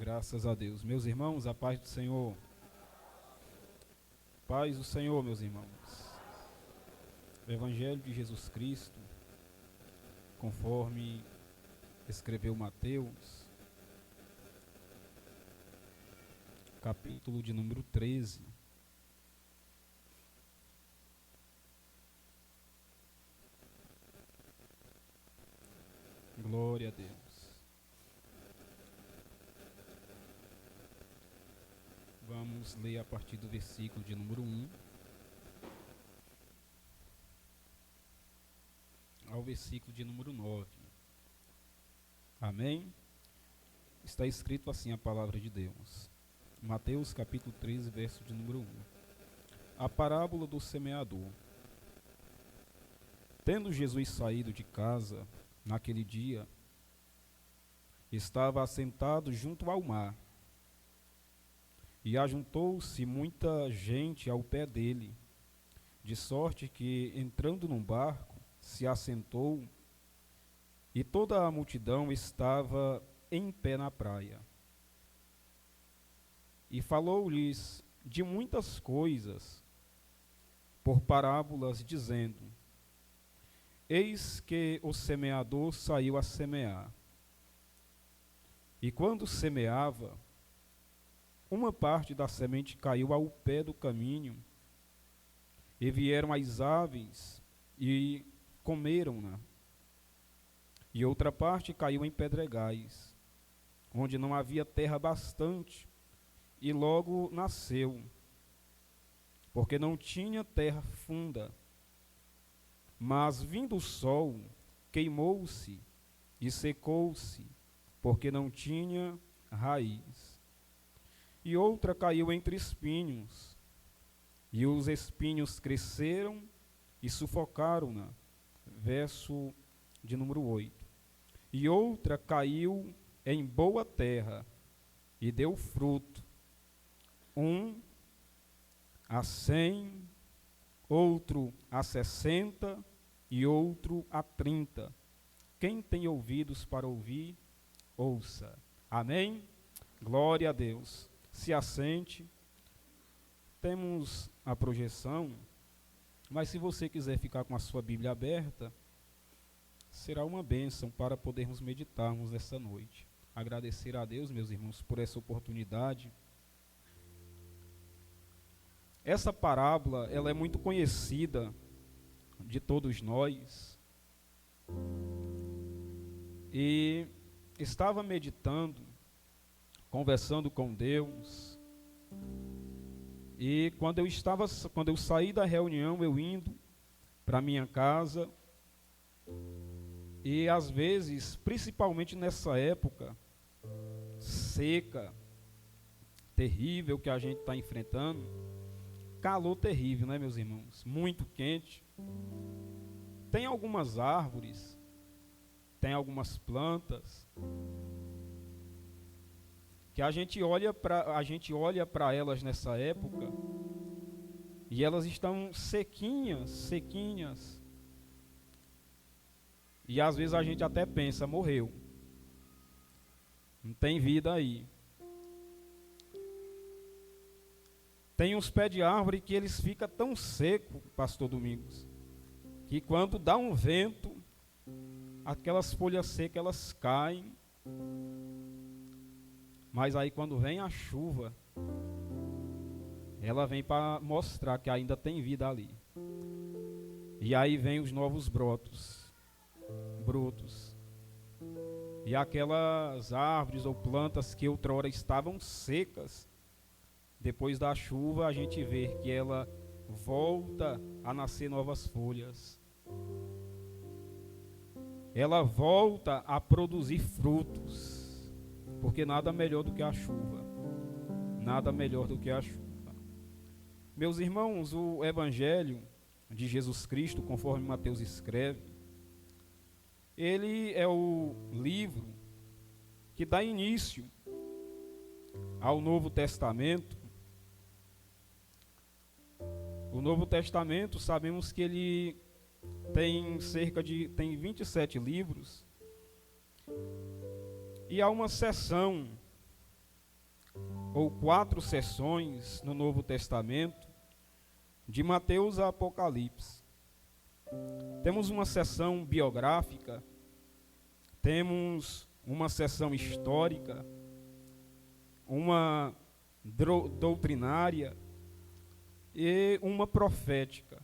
Graças a Deus. Meus irmãos, a paz do Senhor. Paz do Senhor, meus irmãos. O Evangelho de Jesus Cristo, conforme escreveu Mateus, capítulo de número 13. Glória a Deus. Vamos ler a partir do versículo de número 1 ao versículo de número 9. Amém? Está escrito assim a palavra de Deus. Mateus capítulo 13, verso de número 1. A parábola do semeador. Tendo Jesus saído de casa, naquele dia, estava assentado junto ao mar, e ajuntou-se muita gente ao pé dele, de sorte que, entrando num barco, se assentou, e toda a multidão estava em pé na praia. E falou-lhes de muitas coisas, por parábolas, dizendo: Eis que o semeador saiu a semear. E quando semeava, uma parte da semente caiu ao pé do caminho, e vieram as aves e comeram-na. E outra parte caiu em pedregais, onde não havia terra bastante, e logo nasceu, porque não tinha terra funda. Mas vindo o sol, queimou-se e secou-se, porque não tinha raiz. E outra caiu entre espinhos, e os espinhos cresceram e sufocaram-na. Verso de número 8. E outra caiu em boa terra, e deu fruto, um a 100, outro a 60, e outro a 30. Quem tem ouvidos para ouvir, ouça. Amém? Glória a Deus. Se assente. Temos a projeção, mas se você quiser ficar com a sua Bíblia aberta, será uma bênção para podermos meditarmos nessa noite. Agradecer a Deus, meus irmãos, por essa oportunidade. Essa parábola, ela é muito conhecida de todos nós. E estava meditando, conversando com Deus. E quando eu saí da reunião, eu indo para minha casa, e às vezes, principalmente nessa época seca, terrível que a gente está enfrentando, calor terrível, né, meus irmãos? Muito quente. Tem algumas árvores, tem algumas plantas que a gente olha para elas nessa época e elas estão sequinhas. E às vezes a gente até pensa, morreu. Não tem vida aí. Tem uns pés de árvore que eles ficam tão secos, pastor Domingos, que quando dá um vento, aquelas folhas secas elas caem. Mas aí quando vem a chuva, ela vem para mostrar que ainda tem vida ali. E aí vem os novos brotos. E aquelas árvores ou plantas que outrora estavam secas, depois da chuva a gente vê que ela volta a nascer novas folhas. Ela volta a produzir frutos. Porque nada melhor do que a chuva. Nada melhor do que a chuva. Meus irmãos, o Evangelho de Jesus Cristo, conforme Mateus escreve, ele é o livro que dá início ao Novo Testamento. O Novo Testamento, sabemos que ele tem 27 livros. E há uma seção ou 4 sessões no Novo Testamento, de Mateus a Apocalipse. Temos uma sessão biográfica, temos uma sessão histórica, uma doutrinária e uma profética.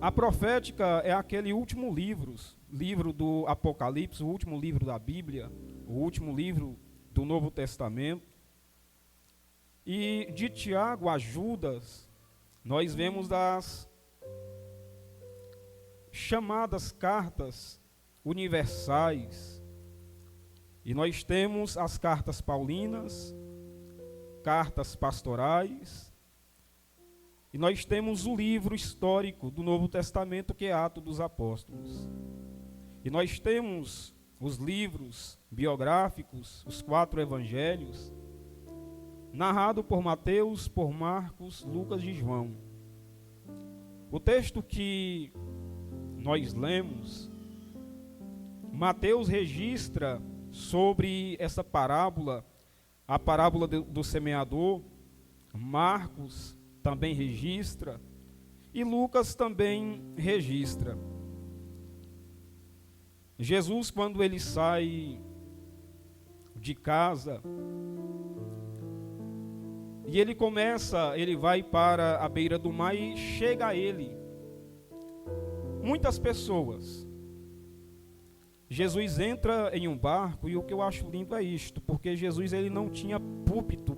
A profética é aquele último livro do Apocalipse, o último livro da Bíblia, o último livro do Novo Testamento. E de Tiago a Judas, nós vemos das chamadas cartas universais. E nós temos as cartas paulinas, cartas pastorais, e nós temos o livro histórico do Novo Testamento, que é Atos dos Apóstolos. E nós temos os livros biográficos, os 4 evangelhos, narrado por Mateus, por Marcos, Lucas e João. O texto que nós lemos, Mateus registra sobre essa parábola, a parábola do semeador. Marcos também registra, e Lucas também registra. Jesus, quando ele sai de casa, e ele vai para a beira do mar e chega a ele muitas pessoas. Jesus entra em um barco, e o que eu acho lindo é isto, porque Jesus ele não tinha púlpito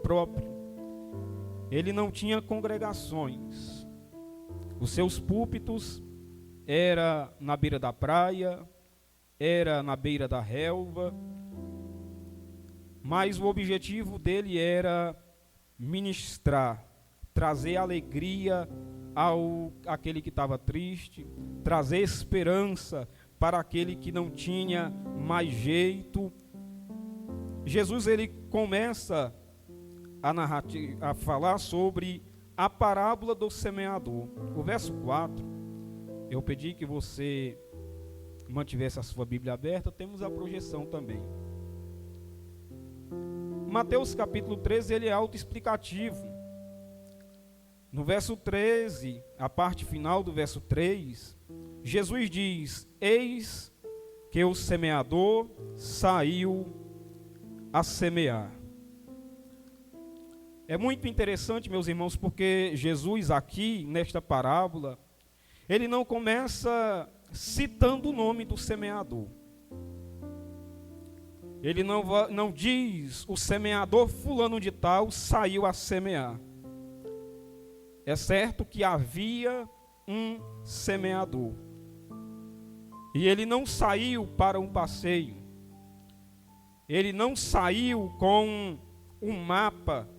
próprio. Ele não tinha congregações. Os seus púlpitos era na beira da praia, era na beira da relva, mas o objetivo dele era ministrar, trazer alegria àquele que estava triste, trazer esperança para aquele que não tinha mais jeito. Jesus ele começa a falar sobre a parábola do semeador. O verso 4, eu pedi que você mantivesse a sua Bíblia aberta, temos a projeção também. Mateus capítulo 13, ele é autoexplicativo. No verso 13, a parte final do verso 3, Jesus diz: eis que o semeador saiu a semear. É muito interessante, meus irmãos, porque Jesus aqui, nesta parábola, ele não começa citando o nome do semeador. Ele não diz: o semeador fulano de tal saiu a semear. É certo que havia um semeador. E ele não saiu para um passeio. Ele não saiu com um mapa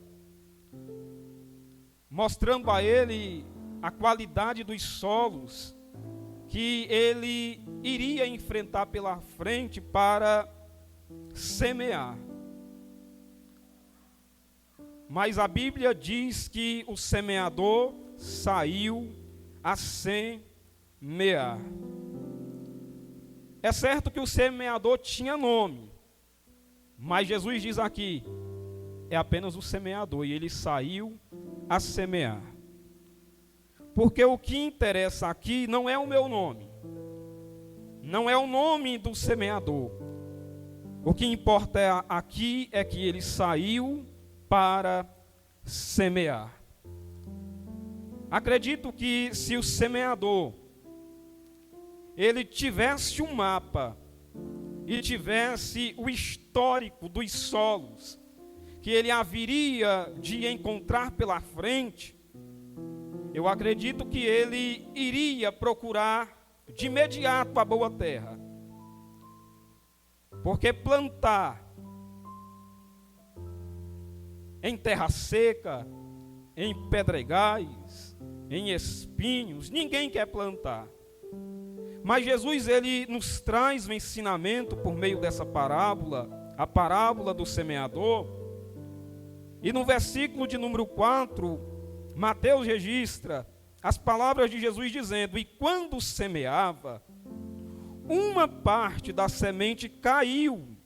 mostrando a ele a qualidade dos solos que ele iria enfrentar pela frente para semear. Mas a Bíblia diz que o semeador saiu a semear. É certo que o semeador tinha nome, mas Jesus diz aqui, é apenas o semeador, e ele saiu a semear. Porque o que interessa aqui não é o meu nome, não é o nome do semeador. O que importa aqui é que ele saiu para semear. Acredito que se o semeador ele tivesse um mapa e tivesse o histórico dos solos que ele haveria de encontrar pela frente, eu acredito que ele iria procurar de imediato a boa terra. Porque plantar em terra seca, em pedregais, em espinhos, ninguém quer plantar. Mas Jesus ele nos traz o ensinamento por meio dessa parábola, a parábola do semeador. E no versículo de número 4, Mateus registra as palavras de Jesus dizendo: e quando semeava, uma parte da semente caiu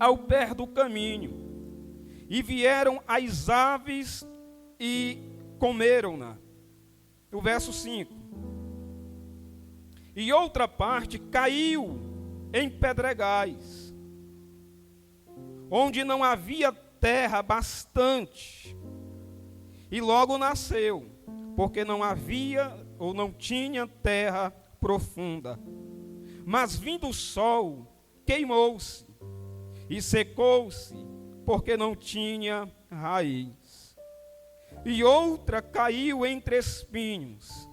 ao pé do caminho, e vieram as aves e comeram-na. O verso 5. E outra parte caiu em pedregais, onde não havia terra bastante, e logo nasceu, porque não havia ou não tinha terra profunda. Mas vindo o sol, queimou-se e secou-se, porque não tinha raiz. E outra caiu entre espinhos,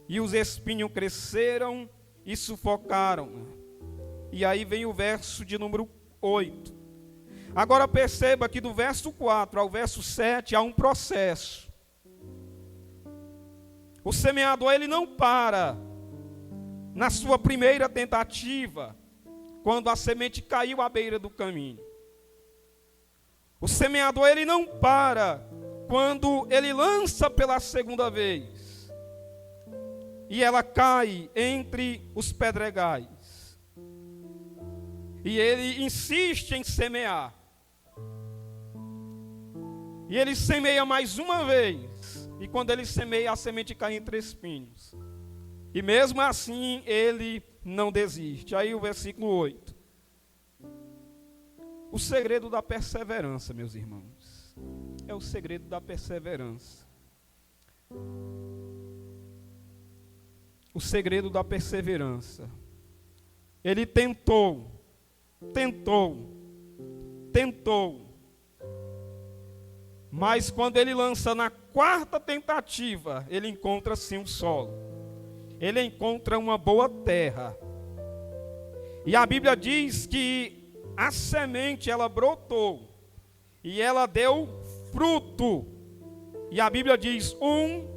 e os espinhos cresceram e sufocaram. E aí vem o verso de número 8. Agora perceba que do verso 4 ao verso 7 há um processo. O semeador, ele não para na sua primeira tentativa, quando a semente caiu à beira do caminho. O semeador, ele não para quando ele lança pela segunda vez e ela cai entre os pedregais. E ele insiste em semear. E ele semeia mais uma vez. E quando ele semeia, a semente cai entre espinhos. E mesmo assim, ele não desiste. Aí o versículo 8. O segredo da perseverança, meus irmãos. É o segredo da perseverança. O segredo da perseverança. Ele tentou. Mas quando ele lança na quarta tentativa, ele encontra sim um solo. Ele encontra uma boa terra. E a Bíblia diz que a semente, ela brotou. E ela deu fruto. E a Bíblia diz, 1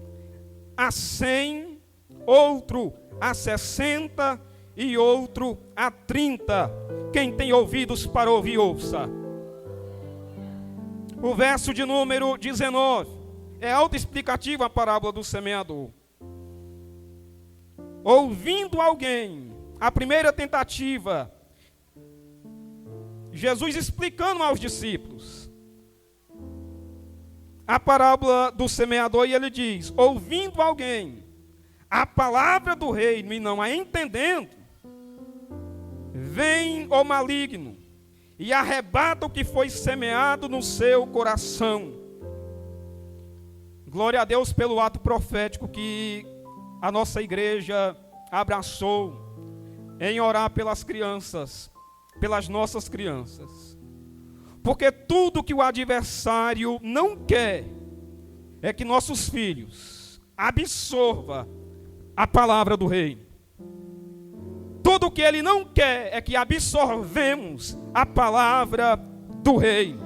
a 100, outro a 60 e outro a 30. Quem tem ouvidos para ouvir, ouça. O verso de número 19 é autoexplicativo a parábola do semeador. Ouvindo alguém, a primeira tentativa, Jesus explicando aos discípulos a parábola do semeador, e ele diz, ouvindo alguém a palavra do reino e não a entendendo, vem o maligno e arrebata o que foi semeado no seu coração. Glória a Deus pelo ato profético que a nossa igreja abraçou em orar pelas crianças, pelas nossas crianças. Porque tudo que o adversário não quer é que nossos filhos absorvam a palavra do reino. Tudo que ele não quer é que absorvemos a palavra do reino.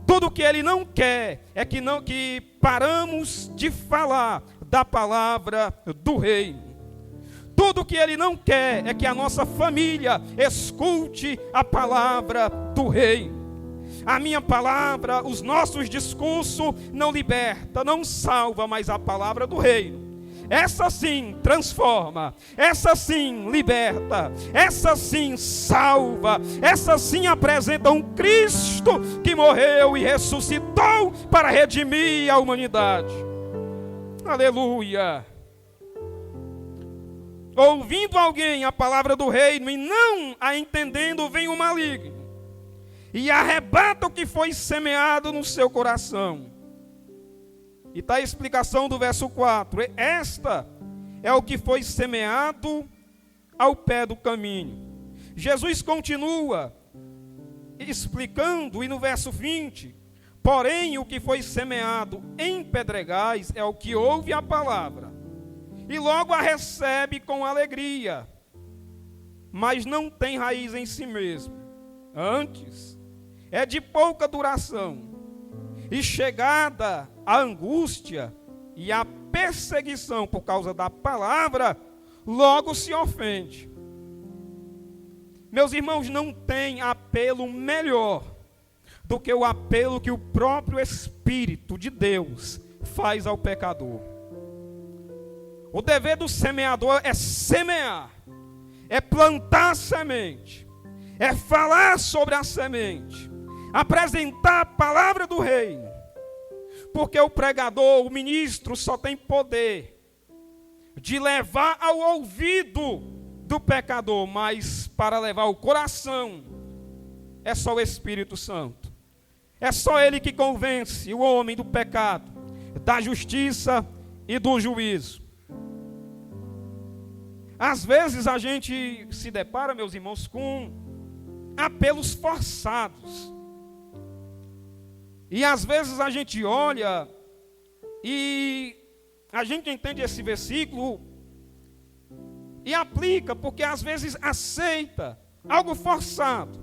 Tudo que ele não quer é que paramos de falar da palavra do reino. Tudo que ele não quer é que a nossa família escute a palavra do reino. A minha palavra, os nossos discursos não liberta, não salva, mas a palavra do reino, essa sim transforma, essa sim liberta, essa sim salva, essa sim apresenta um Cristo que morreu e ressuscitou para redimir a humanidade. Aleluia! Ouvindo alguém a palavra do reino e não a entendendo, vem o maligno e arrebata o que foi semeado no seu coração. E está a explicação do verso 4. Esta é o que foi semeado ao pé do caminho. Jesus continua explicando, e no verso 20, porém o que foi semeado em pedregais é o que ouve a palavra, e logo a recebe com alegria, mas não tem raiz em si mesmo. Antes, é de pouca duração, e chegada a angústia e a perseguição por causa da palavra, logo se ofende. Meus irmãos, não tem apelo melhor do que o apelo que o próprio Espírito de Deus faz ao pecador. O dever do semeador é semear, é plantar semente, é falar sobre a semente, apresentar a palavra do reino, porque o pregador, o ministro, só tem poder de levar ao ouvido do pecador, mas para levar ao coração é só o Espírito Santo. É só Ele que convence o homem do pecado, da justiça e do juízo. Às vezes a gente se depara, meus irmãos, com apelos forçados. E às vezes a gente olha e a gente entende esse versículo e aplica, porque às vezes aceita algo forçado,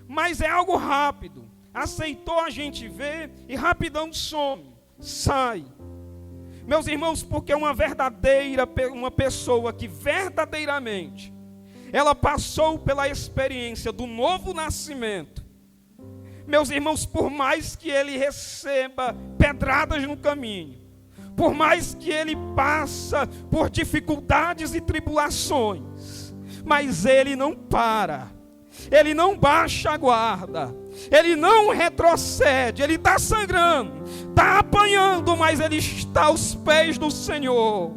mas é algo rápido. Aceitou, a gente vê e rapidão some, sai. Meus irmãos, porque uma pessoa que verdadeiramente ela passou pela experiência do novo nascimento, meus irmãos, por mais que ele receba pedradas no caminho, por mais que ele passa por dificuldades e tribulações, mas ele não para, ele não baixa a guarda, ele não retrocede, ele está sangrando, está apanhando, mas ele está aos pés do Senhor.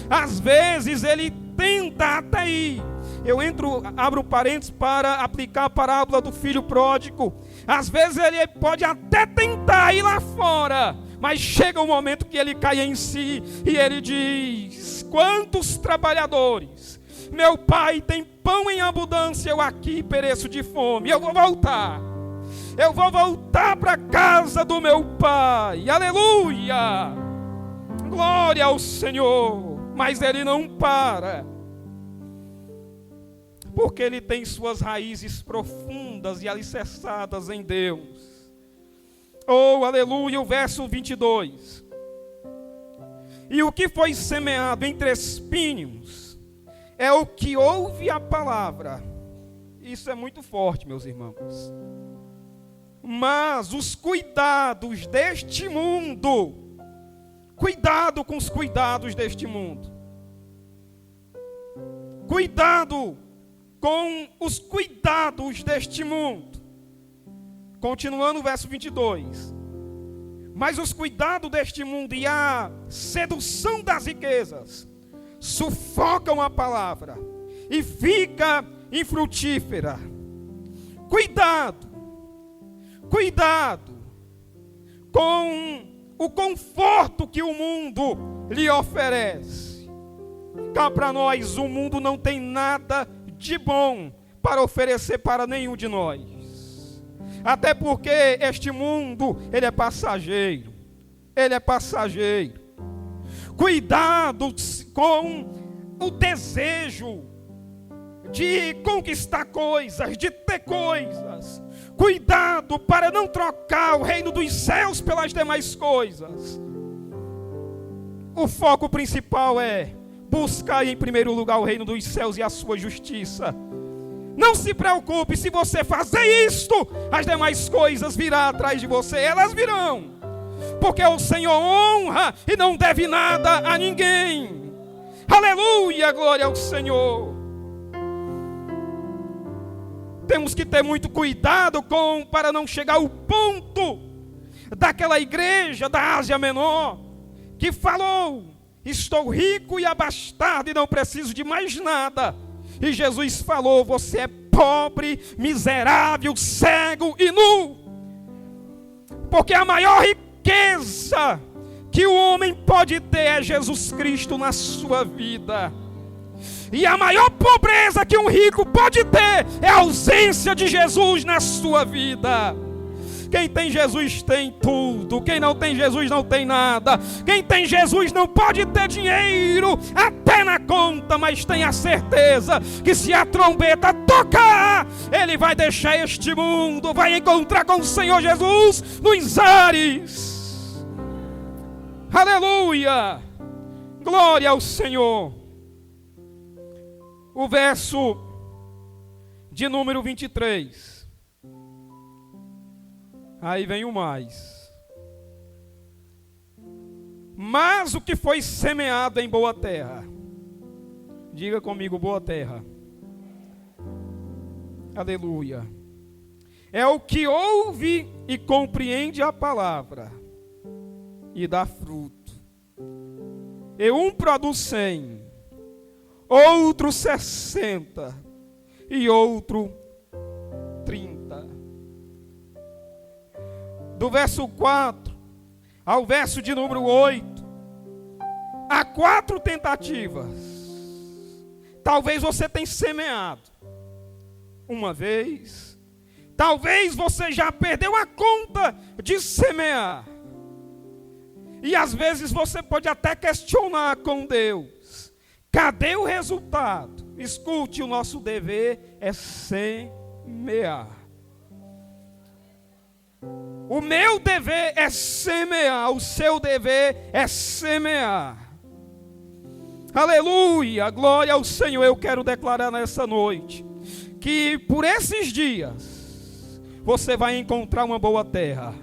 Às vezes ele tenta até ir. Abro parênteses para aplicar a parábola do filho pródigo. Às vezes ele pode até tentar ir lá fora, mas chega um momento que ele cai em si e ele diz: quantos trabalhadores, meu pai tem pão em abundância, eu aqui pereço de fome. Eu vou voltar para a casa do meu pai, aleluia, glória ao Senhor. Mas ele não para, porque ele tem suas raízes profundas e alicerçadas em Deus. Oh, aleluia, o verso 22. E o que foi semeado entre espinhos é o que ouve a palavra. Isso é muito forte, meus irmãos. Mas os cuidados deste mundo, cuidado com os cuidados deste mundo, cuidado com os cuidados deste mundo. Continuando o verso 22. Mas os cuidados deste mundo e a sedução das riquezas sufocam a palavra e fica infrutífera. Cuidado com o conforto que o mundo lhe oferece. Cá para nós, o mundo não tem nada de bom para oferecer para nenhum de nós. Até porque este mundo, ele é passageiro. Cuidado com o desejo de conquistar coisas, de ter coisas. Cuidado para não trocar o reino dos céus pelas demais coisas. O foco principal é buscar em primeiro lugar o reino dos céus e a sua justiça. Não se preocupe, se você fazer isto, as demais coisas virão atrás de você, elas virão. Porque o Senhor honra e não deve nada a ninguém. Aleluia, glória ao Senhor. Temos que ter muito cuidado para não chegar ao ponto daquela igreja da Ásia Menor que falou: estou rico e abastado e não preciso de mais nada. E Jesus falou: você é pobre, miserável, cego e nu. Porque a maior riqueza que o homem pode ter é Jesus Cristo na sua vida. E a maior pobreza que um rico pode ter é a ausência de Jesus na sua vida. Quem tem Jesus tem tudo. Quem não tem Jesus não tem nada. Quem tem Jesus não pode ter dinheiro até na conta, mas tem a certeza que se a trombeta tocar, ele vai deixar este mundo, vai encontrar com o Senhor Jesus nos ares. Aleluia! Glória ao Senhor. O verso de número 23. Aí vem o mais. Mas o que foi semeado em boa terra. Diga comigo, boa terra. Aleluia. É o que ouve e compreende a palavra e dá fruto. E um produz 100, outro 60 e outro 30. Do verso 4 ao verso de número 8, há 4 tentativas. Talvez você tenha semeado uma vez. Talvez você já perdeu a conta de semear. E às vezes você pode até questionar com Deus: cadê o resultado? Escute, o nosso dever é semear. O meu dever é semear, o seu dever é semear. Aleluia, glória ao Senhor. Eu quero declarar nessa noite que por esses dias você vai encontrar uma boa terra.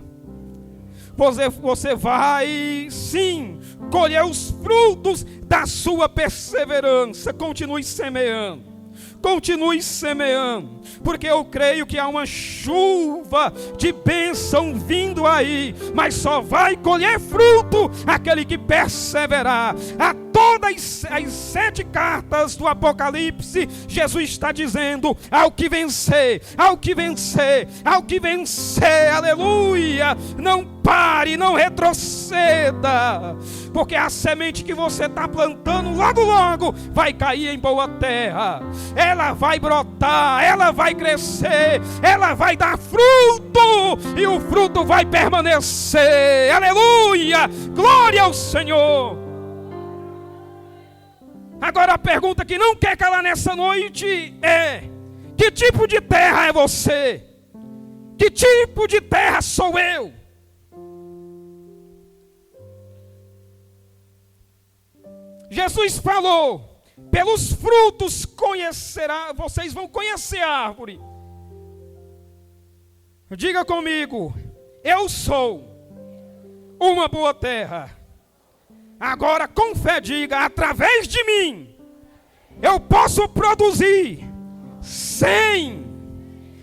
Você vai sim colher os frutos da sua perseverança. Continue semeando. Continue semeando, porque eu creio que há uma chuva de bênção vindo aí, mas só vai colher fruto aquele que perseverar. A todas as 7 cartas do Apocalipse, Jesus está dizendo: ao que vencer, ao que vencer, ao que vencer, aleluia, não pare, não retroceda, porque a semente que você está plantando logo logo vai cair em boa terra. Ela vai brotar, ela vai crescer, ela vai dar fruto, e o fruto vai permanecer. Aleluia, glória ao Senhor. Agora a pergunta que não quer calar nessa noite é: que tipo de terra é você? Que tipo de terra sou eu? Jesus falou: pelos frutos conhecerá, vocês vão conhecer a árvore. Diga comigo: eu sou uma boa terra. Agora com fé diga: através de mim eu posso produzir 100.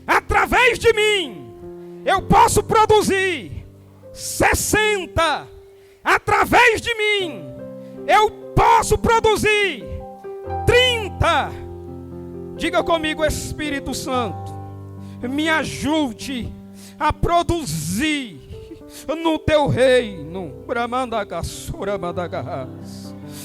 Através de mim eu posso produzir 60. Através de mim eu posso produzir 30. Diga comigo: Espírito Santo, me ajude a produzir no teu reino.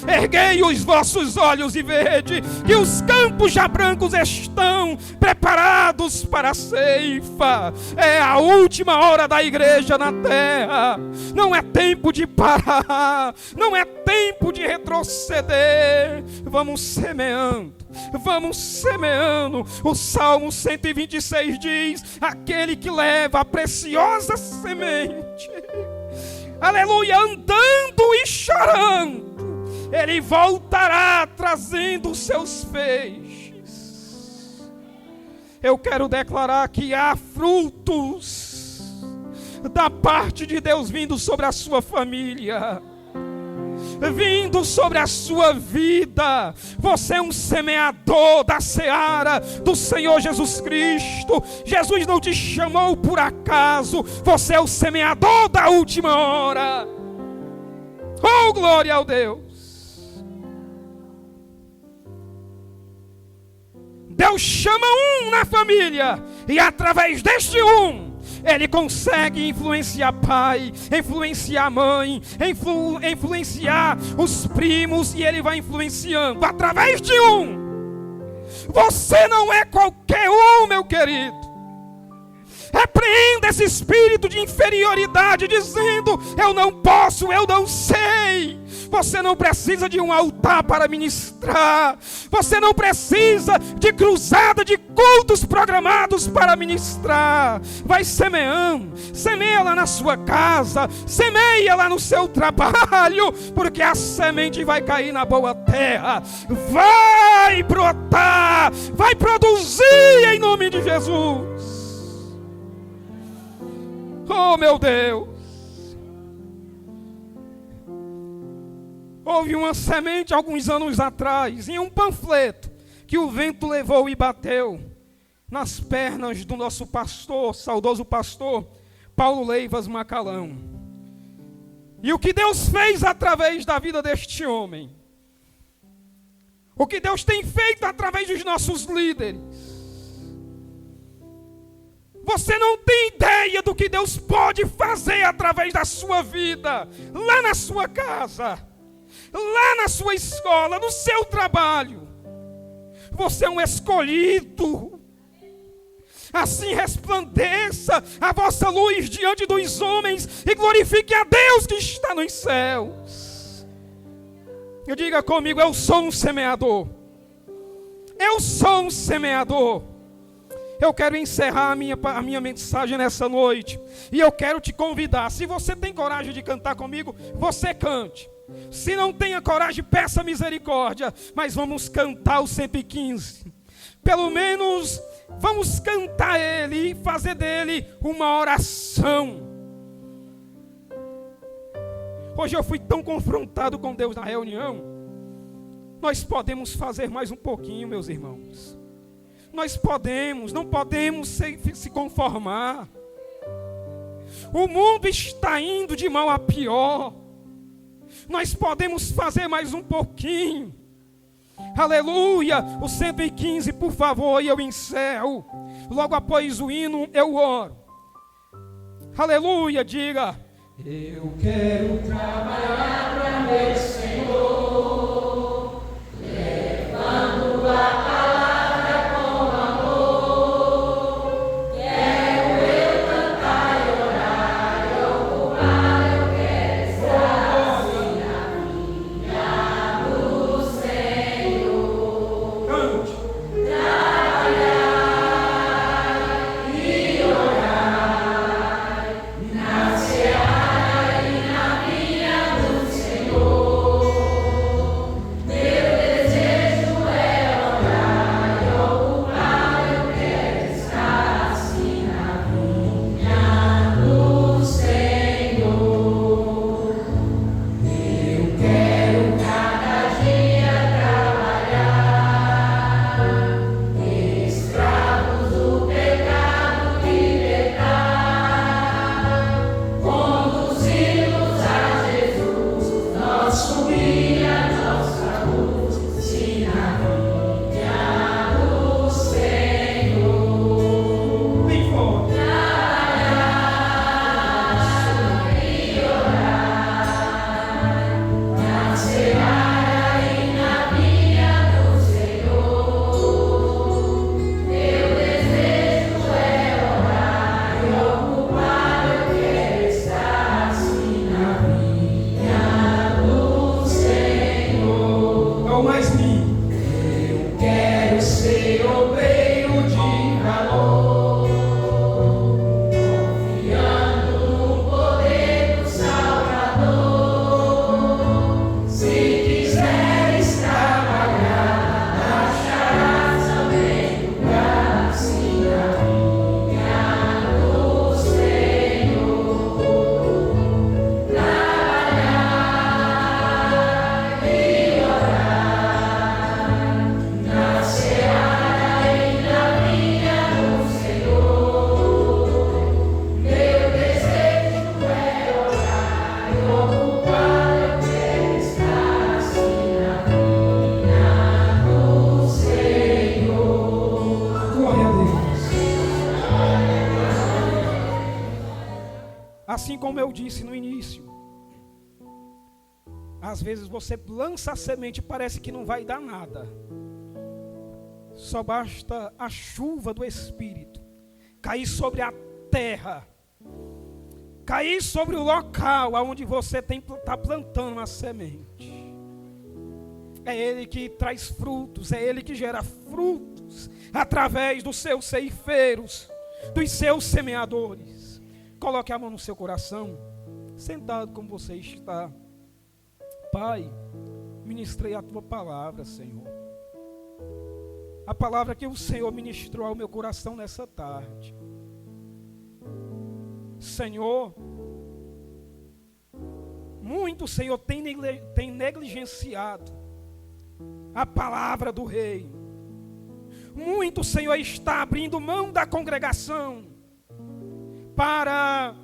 Erguei os vossos olhos e vede que os campos já brancos estão preparados para a ceifa. É a última hora da igreja na terra. Não é tempo de parar, não é tempo de retroceder. Vamos semeando, vamos semeando. O Salmo 126 diz: aquele que leva a preciosa semente, aleluia, andando e chorando, ele voltará trazendo os seus feixes. Eu quero declarar que há frutos da parte de Deus vindo sobre a sua família, vindo sobre a sua vida. Você é um semeador da seara do Senhor Jesus Cristo. Jesus não te chamou por acaso. Você é o semeador da última hora. Oh, glória ao Deus. Deus chama um na família, e através deste Ele consegue influenciar pai, influenciar mãe, influenciar os primos, e Ele vai influenciando através de Você não é qualquer meu querido. Repreenda esse espírito de inferioridade, dizendo: eu não posso, eu não sei. Você não precisa de um altar para ministrar. Você não precisa de cruzada, de cultos programados para ministrar. Vai semeando. Semeia lá na sua casa, semeia lá no seu trabalho, porque a semente vai cair na boa terra, vai brotar, vai produzir em nome de Jesus. Oh, meu Deus. Houve uma semente alguns anos atrás, em um panfleto, que o vento levou e bateu nas pernas do nosso pastor, saudoso pastor Paulo Leivas Macalão. E o que Deus fez através da vida deste homem, o que Deus tem feito através dos nossos líderes, você não tem ideia do que Deus pode fazer através da sua vida, lá na sua casa, lá na sua escola, no seu trabalho. Você é um escolhido. Assim resplandeça a vossa luz diante dos homens e glorifique a Deus que está nos céus. Eu diga comigo, eu sou um semeador. Eu sou um semeador. Eu quero encerrar a minha mensagem nessa noite. E eu quero te convidar. Se você tem coragem de cantar comigo, você cante. Se não tenha coragem, peça misericórdia. Mas vamos cantar o 115. Pelo menos vamos cantar ele e fazer dele uma oração. Hoje eu fui tão confrontado com Deus na reunião. Nós podemos fazer mais um pouquinho, meus irmãos. Nós podemos, não podemos se conformar. O mundo está indo de mal a pior. Nós podemos fazer mais um pouquinho. Aleluia, o 115, por favor, e eu encerro. Logo após o hino, eu oro. Aleluia, diga: eu quero trabalhar para meu Senhor, levando a palavra com amor. Quero eu cantar e orar e ocupar, eu quero estar assim na vinha do Senhor. Cante. Trabalhar e orar na seara e na vinha do Senhor. Meu desejo é orar e ocupar, eu quero estar assim na vinha do Senhor. Eu quero cada dia trabalhar, escravos do pecado libertar, conduzi-los a Jesus, nosso guia, nossa luz, sim na vinha do Senhor. Bem forte. Trabalhar e orar na seara e na vinha do Senhor. Meu desejo é orar e ocupar, eu quero estar assim na vinha do Senhor. É o mais lindo. Eu quero ser obreiro de valor, confiando no poder do Salvador. Se quiseres trabalhar, acharás também lugar assim na vinha do Senhor. Trabalhar e orar na seara e na vinha do Senhor. Meu desejo é orar e ocupar, eu quero estar assim na vinha do Senhor. Glória a Deus. Assim como eu disse no início, às vezes você lança a semente e parece que não vai dar nada. Só basta a chuva do Espírito cair sobre a terra, cair sobre o local onde você está plantando uma semente. É Ele que traz frutos, é Ele que gera frutos através dos seus ceifeiros, dos seus semeadores. Coloque a mão no seu coração, sentado como você está. Pai, ministrei a Tua palavra, Senhor. A palavra que o Senhor ministrou ao meu coração nessa tarde. Senhor, muito o Senhor tem negligenciado a palavra do Rei. Muito, Senhor, está abrindo mão da congregação para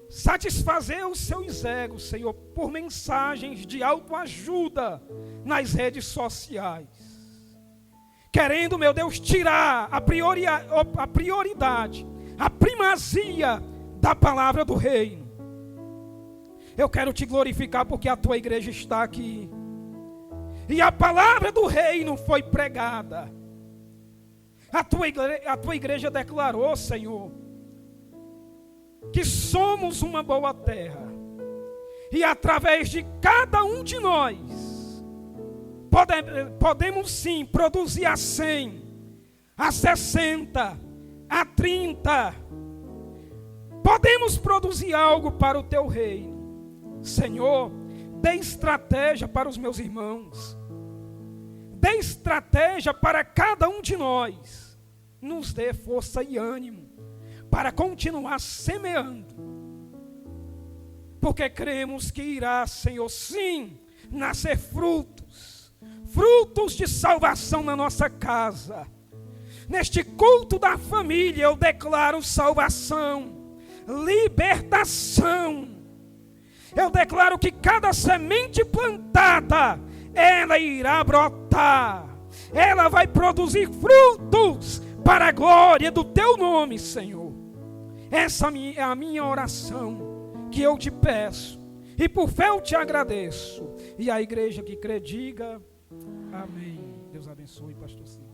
satisfazer os seus egos, Senhor, por mensagens de autoajuda nas redes sociais. Querendo, meu Deus, tirar a prioridade, a primazia da palavra do reino. Eu quero te glorificar porque a tua igreja está aqui. E a palavra do reino foi pregada. A tua igreja declarou, Senhor, que somos uma boa terra. E através de cada um de nós, podemos sim produzir a 100, a 60, a 30. Podemos produzir algo para o teu reino. Senhor, dê estratégia para os meus irmãos. Dê estratégia para cada um de nós. Nos dê força e ânimo para continuar semeando. Porque cremos que irá, Senhor, sim, nascer frutos. Frutos de salvação na nossa casa. Neste culto da família eu declaro salvação, libertação. Eu declaro que cada semente plantada, ela irá brotar. Ela vai produzir frutos para a glória do teu nome, Senhor. Essa é a minha oração que eu te peço. E por fé eu te agradeço. E a igreja que crê, diga amém. Deus abençoe, pastor Cid.